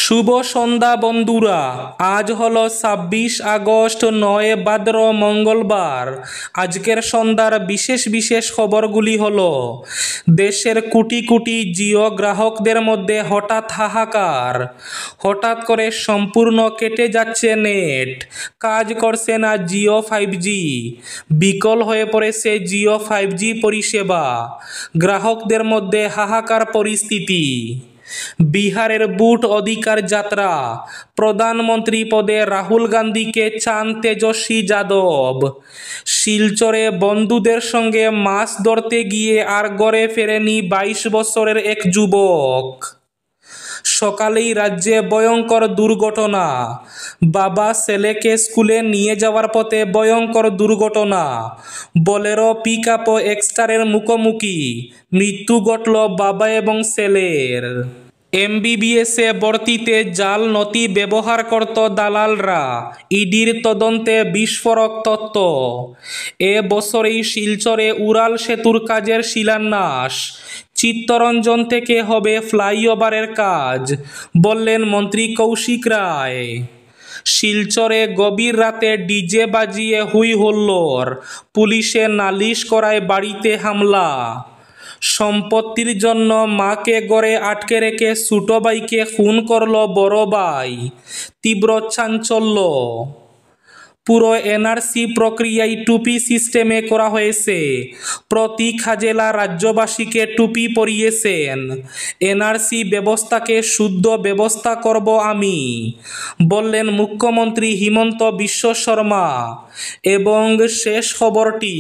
শুভ সন্ধ্যা বন্ধুরা। আজ হলো ২৬ আগস্ট, ৯ ভাদ্র, মঙ্গলবার। আজকের সন্ধ্যার বিশেষ বিশেষ খবরগুলি হলো: দেশের কোটি কোটি জিও গ্রাহকদের মধ্যে হঠাৎ হাহাকার, হঠাৎ করে সম্পূর্ণ কেটে যাচ্ছে নেট, কাজ করছে না জিও 5G, বিকল হয়ে পড়েছে জিও 5G পরিষেবা, গ্রাহকদের মধ্যে হাহাকার পরিস্থিতি। বিহারের বুট অধিকার যাত্রা, প্রধানমন্ত্রী পদে রাহুল গান্ধীকে চান তেজস্বী যাদব। শিলচরে বন্ধুদের সঙ্গে মাছ ধরতে গিয়ে আর ঘরে ফেরেনি ২২ বছরের এক যুবক। সকালেই রাজ্যে ভয়ঙ্কর দুর্ঘটনা, বাবা ছেলেকে স্কুলে নিয়ে যাওয়ার পথে ভয়ঙ্কর দুর্ঘটনা, বোলেরো পিকআপ ও এক্সটারের মুখোমুখি, মৃত্যু ঘটল বাবা এবং ছেলের। MBBS-এ ভর্তিতে জাল নথি ব্যবহার করত দালালরা, ইডির তদন্তে বিস্ফোরক তথ্য। এ বছরেই শিলচরে উড়াল সেতুর কাজের শিলান্যাস, চিত্তরঞ্জন থেকে হবে ফ্লাইওভারের কাজ, বললেন মন্ত্রী কৌশিক রায়। শিলচরে গভীর রাতে ডিজে বাজিয়ে হই হুল্লোড়, পুলিশে নালিশ করায় বাড়িতে হামলা। সম্পত্তির জন্য মাকে ঘরে আটকে রেখে ছোট ভাইকে খুন করল বড় ভাই, তীব্র চাঞ্চল্য। পুরো NRC প্রক্রিয়ায় টুপি সিস্টেমে করা হয়েছে, প্রতীক হাজেলা রাজ্যবাসীকে টুপি পরিয়েছেন। NRC ব্যবস্থাকে শুদ্ধ ব্যবস্থা করব আমি, বললেন মুখ্যমন্ত্রী হিমন্ত বিশ্ব শর্মা। এবং শেষ খবরটি,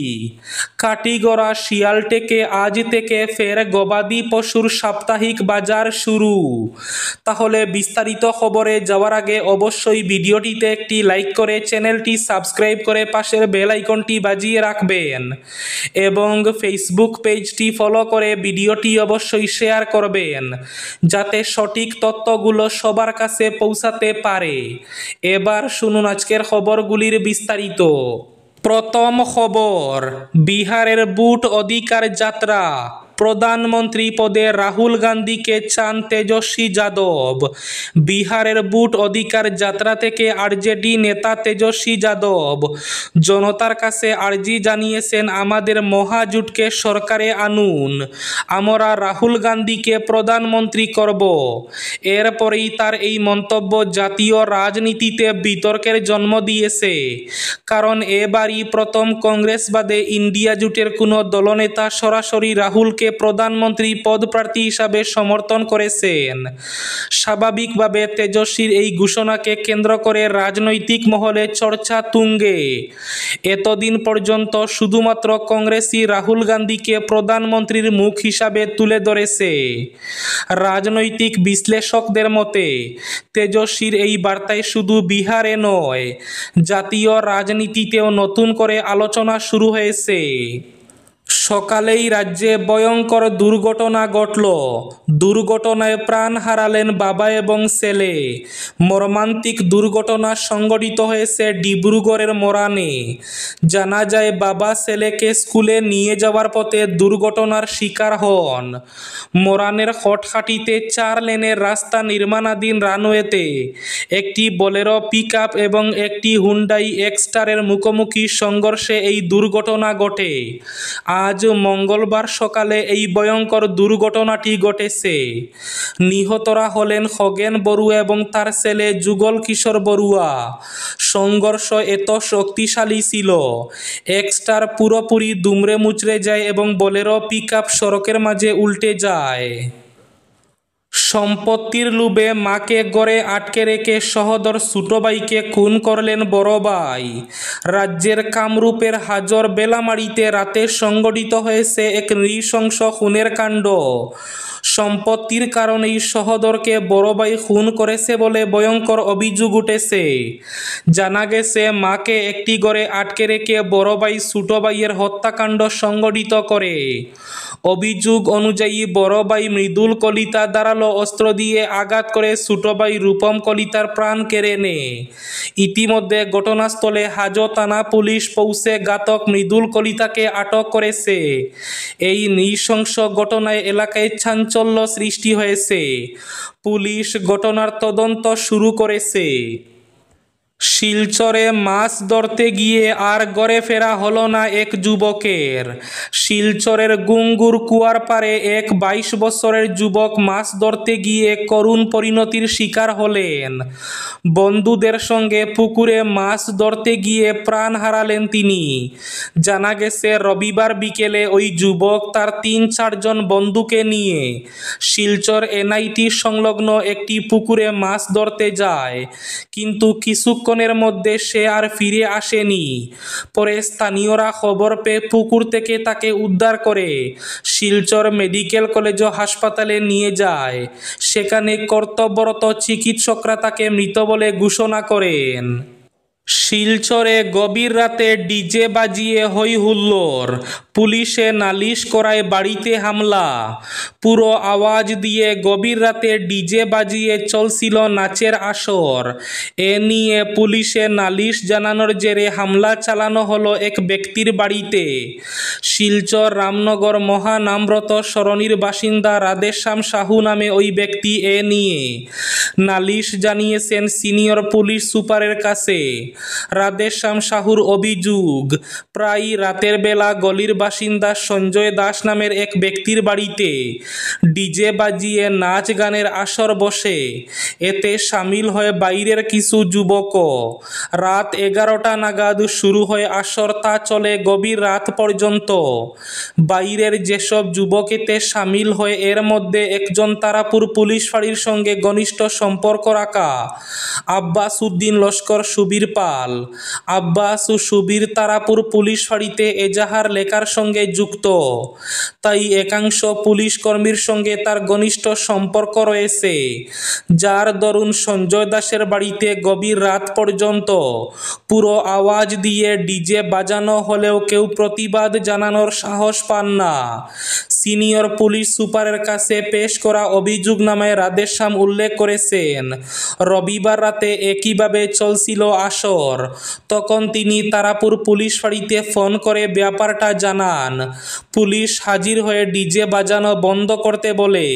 কাটিগড়া শিয়ালটেকে আজ থেকে ফের গবাদি পশুর সাপ্তাহিক বাজার শুরু। তাহলে বিস্তারিত খবরে যাওয়ার আগে অবশ্যই ভিডিওটিতে একটি লাইক করে চ্যানেলটি সাবস্ক্রাইব করে পাশের বেল আইকনটি বাজিয়ে রাখবেন এবং ফেসবুক পেজটি ফলো করে ভিডিওটি অবশ্যই শেয়ার করবেন, যাতে সঠিক তথ্যগুলো সবার কাছে পৌঁছাতে পারে। এবার শুনুন আজকের খবরগুলির বিস্তারিত। প্রথম খবর, বিহারের বুট অধিকার যাত্রা, প্রধানমন্ত্রী পদে রাহুল গান্ধীকে চান তেজস্বী যাদব। বিহারের বুট অধিকার যাত্রা থেকে আরজেডি নেতা তেজস্বী যাদব জনতার কাছে আর্জি জানিয়েছেন, আমাদের মহাজোটকে সরকারে আনুন, আমরা রাহুল গান্ধীকে প্রধানমন্ত্রী করব। এরপরেই তার এই মন্তব্য জাতীয় রাজনীতিতে বিতর্কের জন্ম দিয়েছে, কারণ এবারই প্রথম কংগ্রেস বাদে ইন্ডিয়া জোটের কোনো দলনেতা সরাসরি রাহুলকে প্রধানমন্ত্রী পদপ্রার্থী হিসাবে সমর্থন করেছেন। স্বাভাবিকভাবে তেজস্বীর এই ঘোষণাকে কেন্দ্র করে রাজনৈতিক মহলে চর্চা তুঙ্গে। এতদিন পর্যন্ত শুধুমাত্র কংগ্রেসই রাহুল গান্ধীকে প্রধানমন্ত্রীর মুখ হিসাবে তুলে ধরেছে। রাজনৈতিক বিশ্লেষকদের মতে তেজস্বীর এই বার্তায় শুধু বিহারে নয়, জাতীয় রাজনীতিতেও নতুন করে আলোচনা শুরু হয়েছে। সকালেই রাজ্যে ভয়ঙ্কর দুর্ঘটনা ঘটল। দুর্ঘটনায় প্রাণ হারালেন বাবা এবং ছেলে। মর্মান্তিক দুর্ঘটনা সংঘটিত হয়েছে ডিব্রুগড়ের মরানে। জানা যায়, বাবা ছেলেকে স্কুলে নিয়ে যাওয়ার পথে দুর্ঘটনার শিকার হন। মরানের খটখাটিতে ৪ লেনের রাস্তা নির্মাণাধীন রানওয়েতে একটি বোলেরো পিকআপ এবং একটি হুন্ডাই এক্সটারের মুখোমুখি সংঘর্ষে এই দুর্ঘটনা ঘটে। আজ মঙ্গলবার সকালে এই ভয়ঙ্কর দুর্ঘটনাটি ঘটেছে। নিহতরা হলেন খগেন বড়ুয়া এবং তার ছেলে যুগল কিশোর বড়ুয়া। সংঘর্ষ এত শক্তিশালী ছিল, এক্সটার পুরোপুরি দুমড়ে মুচড়ে যায় এবং বোলেরো পিকআপ সড়কের মাঝে উল্টে যায়। সম্পত্তির লোভে মাকে ঘরে আটকে রেখে সহোদর ছোট ভাইকে খুন করলেন বড় ভাই। রাজ্যের কামরূপের হাজর বেলামারিতে রাতে সংঘটিত হয়েছে এক নৃশংস খুনের কাণ্ড। সম্পত্তির কারণেই সহোদরকে বড় ভাই খুন করেছে বলে ভয়ঙ্কর অভিযোগ উঠেছে। জানা গেছে, মাকে একটি ঘরে আটকে রেখে বড় ভাই ছোট ভাইয়ের হত্যাকাণ্ড সংঘটিত করে। অভিযোগ অনুযায়ী বড় ভাই মৃদুল কলিতা ধারালো অস্ত্র দিয়ে আঘাত করে ছোট ভাই রূপম কলিতার প্রাণ কেড়ে নেয়। ইতিমধ্যে ঘটনাস্থলে হাজো থানা পুলিশ পৌঁছে ঘাতক মৃদুল কলিতাকে আটক করেছে। এই নৃশংস ঘটনায় এলাকায় চাঞ্চল্য সৃষ্টি হয়েছে। পুলিশ ঘটনার তদন্ত শুরু করেছে। শিলচরে মাছ ধরতে গিয়ে আর ঘরে ফেরা হলো না এক যুবকের। শিলচরের গুঙ্গুর কুয়ার পাড়ে এক 22 বছরের যুবক মাছ ধরতে গিয়ে করুণ পরিণতির শিকার হলেন। বন্ধুদের সঙ্গে পুকুরে মাছ ধরতে গিয়ে প্রাণ হারালেন তিনি। জানা গেছে রবিবার বিকেলে ওই যুবক তার 3-4 জন বন্ধুকে নিয়ে শিলচর এনআইটি সংলগ্ন একটি পুকুরে মাছ ধরতে যায়, কিন্তু কিছুক্ষণের মধ্যে সে আর ফিরে আসেনি। পরে স্থানীয়রা খবর পেয়ে পুকুর থেকে তাকে উদ্ধার করে শিলচর মেডিকেল কলেজ ও হাসপাতালে নিয়ে যায়। সেখানে কর্তব্যরত চিকিৎসকরা তাকে মৃত বলে ঘোষণা করেন। শিলচরে গভীর রাতে ডিজে বাজিয়ে হই হুল্লোড়, পুলিশে নালিশ করায় বাড়িতে হামলা। পুরো আওয়াজ দিয়ে গভীর রাতে ডিজে বাজিয়ে চলছিল নাচের আসর। এ নিয়ে পুলিশে নালিশ জানানোর জেরে হামলা চালানো হলো এক ব্যক্তির বাড়িতে। শিলচর রামনগর মহানামব্রত সরণির বাসিন্দা রাধেশ্যাম সাহু নামে ওই ব্যক্তি এ নিয়ে নালিশ জানিয়েছেন সিনিয়র পুলিশ সুপারের কাছে। রাধেশ্যাম সাহুর অভিযোগ, প্রায় রাতের বেলা গলির বাসিন্দা সঞ্জয় দাস নামের এক ব্যক্তির বাড়িতে ডিজে বাজিয়ে নাচ গানের আসর বসে। এতে সামিল হয় বাইরের কিছু যুবকও। রাত 11টা নাগাদ শুরু হয় আসর, তা চলে গভীর রাত পর্যন্ত। বাইরের যেসব যুবক এতে সামিল হয় এর মধ্যে একজন তারাপুর পুলিশ ফাঁড়ির সঙ্গে ঘনিষ্ঠ সম্পর্ক রাখা আব্বাস উদ্দিন লস্কর সুবীর পাল। আব্বাস ও সুবীর তারাপুর পুলিশ ফাঁড়িতে এজাহার লেখার সঙ্গে যুক্ত, তাই একাংশ পুলিশ কর্মীর সঙ্গে তার ঘনিষ্ঠ সম্পর্ক রয়েছে, যার দরুন সঞ্জয় দাসের বাড়িতে গভীর রাত পর্যন্ত পুরো আওয়াজ দিয়ে ডিজে বাজানো হলেও কেউ প্রতিবাদ জানানোর সাহস পান না। সিনিয়র পুলিশ সুপারের কাছে পেশ করা অভিযোগনামায় রাধেশ্যাম উল্লেখ করেছেন, রবিবার রাতে একইভাবে চলছিল আসর। তখন তিনি তারাপুর পুলিশ ফাঁড়িতে ফোন করে ব্যাপারটা জানান। পুলিশ হাজির হয়ে ডিজে বাজানো বন্ধ করতে বলে,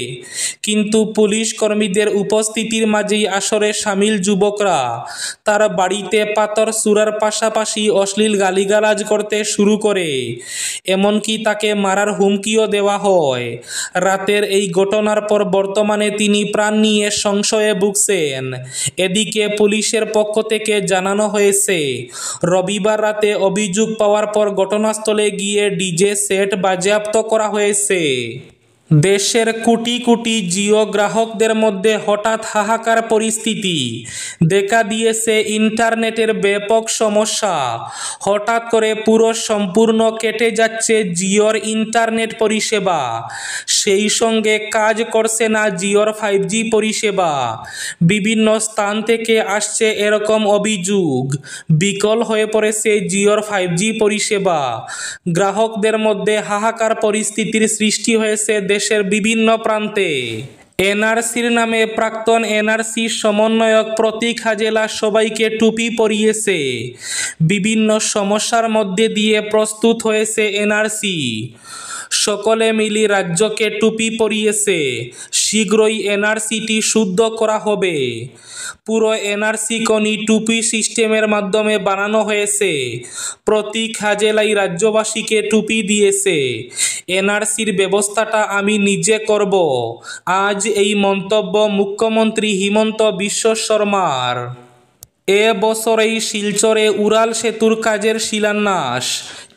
কিন্তু পুলিশ কর্মীদের উপস্থিতির মাঝেই আসরে সামিল যুবকরা তার বাড়িতে পাথর ছুঁড়ার পাশাপাশি অশ্লীল গালিগালাজ করতে শুরু করে, এমনকি তাকে মারার হুমকিও দেওয়া হয়। রাতের এই ঘটনার পর বর্তমানে তিনি প্রাণ নিয়ে সংশয়ে ভুগছেন। এদিকে পুলিশের পক্ষ থেকে জানানো হয়েছে, রবিবার রাতে অভিযোগ পাওয়ার পর ঘটনাস্থলে গিয়ে ডিজে সেট বাজেয়াপ্ত করা হয়েছে। দেশের কোটি কোটি জিও গ্রাহকদের মধ্যে হঠাৎ হাহাকার পরিস্থিতি দেখা দিয়েছে। ইন্টারনেটের ব্যাপক সমস্যা। হঠাৎ করে পুরো সম্পূর্ণ কেটে যাচ্ছে জিওর ইন্টারনেট পরিষেবা। সেই সঙ্গে কাজ করছে না জিওর 5G পরিষেবা। বিভিন্ন স্থান থেকে আসছে এরকম অভিযোগ। বিকল হয়ে পড়েছে জিওর 5G পরিষেবা। গ্রাহকদের মধ্যে হাহাকার পরিস্থিতির সৃষ্টি হয়েছে দেশের বিভিন্ন প্রান্তে। এনআরসির নামে প্রাক্তন এনআরসি সমন্বয়ক প্রতীক হাজেলা সবাইকে টুপি পরিয়েছে। বিভিন্ন সমস্যার মধ্যে দিয়ে প্রস্তুত হয়েছে এনআরসি। সকলে মিলে রাজ্যকে টুপি পরিয়েছে। শীঘ্রই এনআরসিটি শুদ্ধ করা হবে। পুরো এনআরসি কনি টুপি সিস্টেমের মাধ্যমে বানানো হয়েছে। প্রতীক হাজেলাই রাজ্যবাসীকে টুপি দিয়েছে। এনআরসির ব্যবস্থাটা আমি নিজে করব, আজ এই মন্তব্য মুখ্যমন্ত্রী হিমন্ত বিশ্ব শর্মার। এ বছরেই শিলচরে উড়াল সেতুর কাজের শিলান্যাস।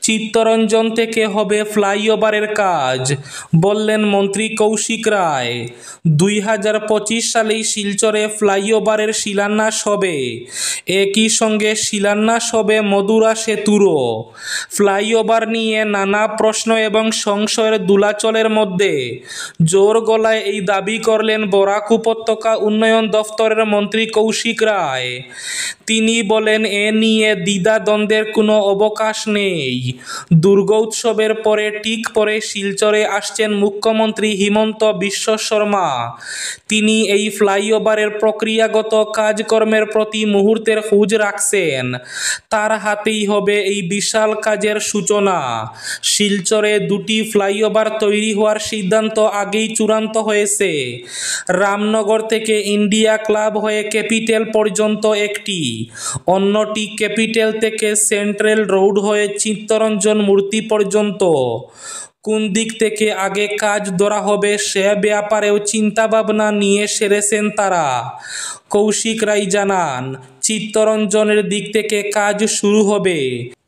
চিত্তরঞ্জন থেকে হবে ফ্লাইওভারের কাজ, বললেন মন্ত্রী কৌশিক রায়। 2025 সালেই শিলচরে ফ্লাইওভারের শিলান্যাস হবে। একই সঙ্গে শিলান্যাস হবে মধুরা সেতুরও। ফ্লাইওভার নিয়ে নানা প্রশ্ন এবং সংশয়ের দোলাচলের মধ্যে জোর গলায় এই দাবি করলেন বরাক উপত্যকা উন্নয়ন দফতরের মন্ত্রী কৌশিক রায়। তিনি বলেন, এ নিয়ে দ্বিধাদ্বন্দ্বের কোনো অবকাশ নেই। দুর্গোৎসবের পরে ঠিক পরে শিলচরে আসছেন মুখ্যমন্ত্রী হিমন্ত বিশ্ব শর্মা। তিনি এই ফ্লাইওভারের প্রক্রিয়াগত কাজকর্মের প্রতি মুহূর্তের খোঁজ রাখছেন। তার হাতেই হবে এই বিশাল কাজের সূচনা। শিলচরে দুটি ফ্লাইওভার তৈরি হওয়ার সিদ্ধান্ত আগেই চূড়ান্ত হয়েছে। রামনগর থেকে ইন্ডিয়া ক্লাব হয়ে ক্যাপিটাল পর্যন্ত একটি, অন্যটি ক্যাপিটাল থেকে সেন্ট্রাল রোড হয়ে চিত্তরঞ্জন মূর্তি পর্যন্ত। কোন দিক থেকে আগে কাজ ধরা হবে সে ব্যাপারেও চিন্তাভাবনা নিয়ে সেরেছেন তারা। কৌশিক রায় জানান, চিত্তরঞ্জনের দিক থেকে কাজ শুরু হবে।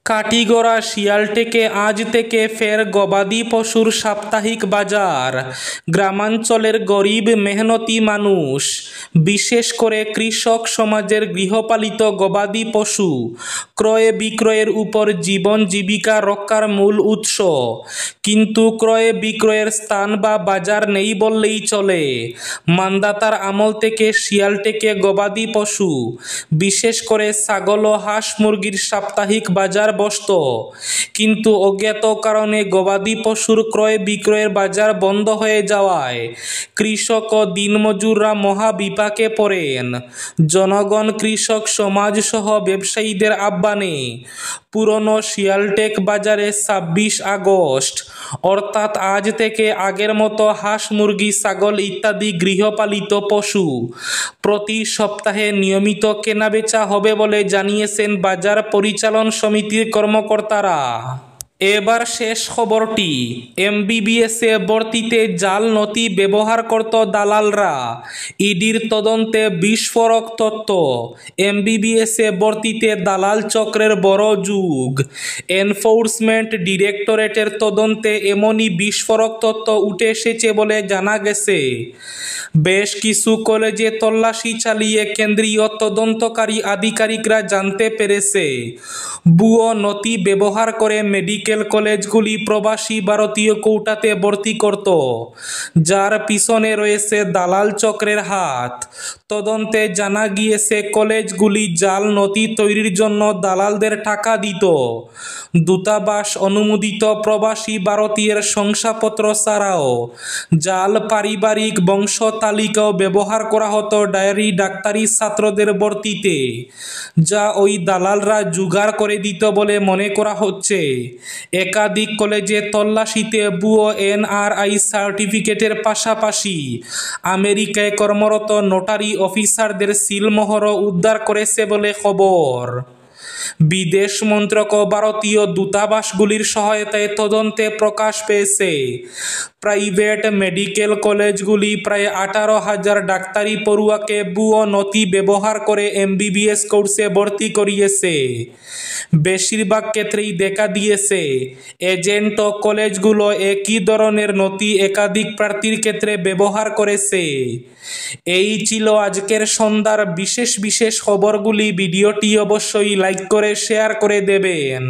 কাটিগড়া শিয়ালটেকে আজ থেকে ফের গবাদি পশুর সাপ্তাহিক বাজার। গ্রামাঞ্চলের গরিব মেহনতি মানুষ, বিশেষ করে কৃষক সমাজের গৃহপালিত গবাদি পশু ক্রয় বিক্রয়ের উপর জীবন জীবিকা রক্ষার মূল উৎস। কিন্তু ক্রয় বিক্রয়ের স্থান বা বাজার নেই বললেই চলে। মান্দাতার আমল থেকে শিয়ালটেকে গবাদি পশু, বিশেষ করে ছাগল ও হাঁস মুরগির সাপ্তাহিক বাজার বসত। কিন্তু অজ্ঞাত কারণে গবাদি পশুর ক্রয় বিক্রয়ের বাজার বন্ধ হয়ে যাওয়ায় কৃষক ও দিনমজুররা মহা বিপাকে পড়েন। জনগণ, কৃষক সমাজ সহ ব্যবসায়ীদের আহ্বানে পুরনো শিয়ালটেক বাজারে ২৬ আগস্ট অর্থাৎ আজ থেকে আগের মতো হাঁস মুরগি ছাগল ইত্যাদি গৃহপালিত পশু প্রতি সপ্তাহে নিয়মিত কেনাবেচা হবে বলে জানিয়েছেন বাজার পরিচালন সমিতির কর্মকর্তারা। এবার শেষ খবরটি, এমবিবিএসে ভর্তিতে জাল নথি ব্যবহার করত দালালরা, ইডির তদন্তে বিস্ফোরক তথ্য। এমবিবিএসে ভর্তিতে দালাল চক্রের বড় যুগ। এনফোর্সমেন্ট ডিরেক্টরেটের তদন্তে এমনই বিস্ফোরক তথ্য উঠে এসেছে বলে জানা গেছে। বেশ কিছু কলেজে তল্লাশি চালিয়ে কেন্দ্রীয় তদন্তকারী আধিকারিকরা জানতে পেরেছে, ভুয়ো নথি ব্যবহার করে মেডিকেল কলেজগুলি প্রবাসী ভারতীয় কোটাতে ভর্তি করত, যার পিছনে রয়েছে দালাল চক্রের হাত। তদন্তে জানা গিয়েছে কলেজগুলি জাল নথি তৈরির জন্য দালালদের টাকা দিত। দূতাবাস অনুমোদিত প্রবাসী ভারতীয়ের শংসাপত্র ছাড়াও জাল পারিবারিক বংশ তালিকাও ব্যবহার করা হতো ডায়েরি ডাক্তারি ছাত্রদের ভর্তিতে, যা ওই দালালরা জোগাড় করে দিত বলে মনে করা হচ্ছে। একাধিক কলেজে তল্লাশিতে ভুয়ো এনআরআই সার্টিফিকেটের পাশাপাশি আমেরিকায় কর্মরত নোটারি অফিসারদের সিলমোহরও উদ্ধার করেছে বলে খবর। বিদেশ মন্ত্রক ও ভারতীয় দূতাবাসগুলির সহায়তায় তদন্তে প্রকাশ পেয়েছে, প্রাইভেট মেডিকেল কলেজগুলি প্রায় 18,000 ডাক্তারি পড়ুয়াকে ভুয়ো নথি ব্যবহার করে এমবিবিএস কোর্সে ভর্তি করিয়েছে। বেশিরভাগ ক্ষেত্রেই দেখা দিয়েছে এজেন্ট ও কলেজগুলো একই ধরনের নথি একাধিক প্রার্থীর ক্ষেত্রে ব্যবহার করেছে। এই ছিল আজকের সন্ধ্যার বিশেষ খবরগুলি। ভিডিওটি অবশ্যই লাইক করে শেয়ার করে দেবেন।